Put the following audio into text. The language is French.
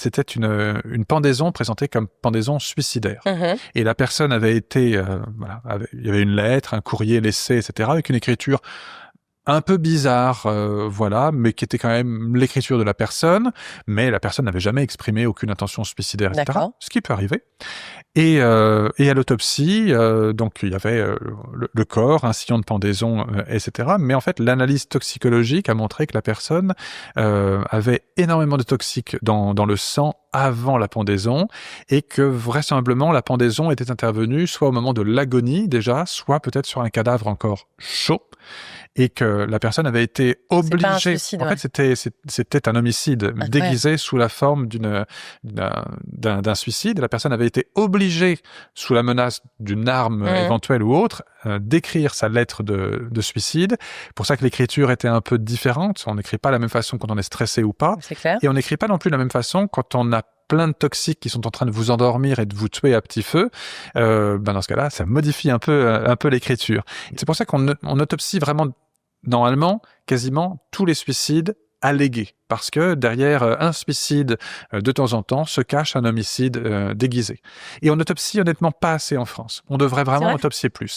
c'était une pendaison présentée comme pendaison suicidaire. Et la personne avait été, il y avait une lettre, un courrier laissé, etc., avec une écriture un peu bizarre, mais qui était quand même l'écriture de la personne, mais la personne n'avait jamais exprimé aucune intention suicidaire, etc., D'accord. ce qui peut arriver. Et à l'autopsie, donc il y avait le corps, un sillon de pendaison, etc. Mais en fait, l'analyse toxicologique a montré que la personne avait énormément de toxiques dans le sang avant la pendaison, et que vraisemblablement la pendaison était intervenue soit au moment de l'agonie déjà, soit peut-être sur un cadavre encore chaud, et que la personne avait été obligée. C'est pas un suicide, en fait, c'était un homicide déguisé sous la forme d'un suicide. La personne avait été obligée, sous la menace d'une arme éventuelle ou autre, d'écrire sa lettre de suicide. Pour ça que l'écriture était un peu différente. On n'écrit pas de la même façon quand on est stressé ou pas. C'est clair. Et on n'écrit pas non plus de la même façon quand on a plein de toxiques qui sont en train de vous endormir et de vous tuer à petit feu. Dans ce cas-là, ça modifie un peu l'écriture. C'est pour ça qu'on autopsie vraiment, normalement, quasiment tous les suicides allégués, parce que derrière un suicide, de temps en temps, se cache un homicide déguisé. Et on autopsie honnêtement pas assez en France. On devrait vraiment autopsier plus.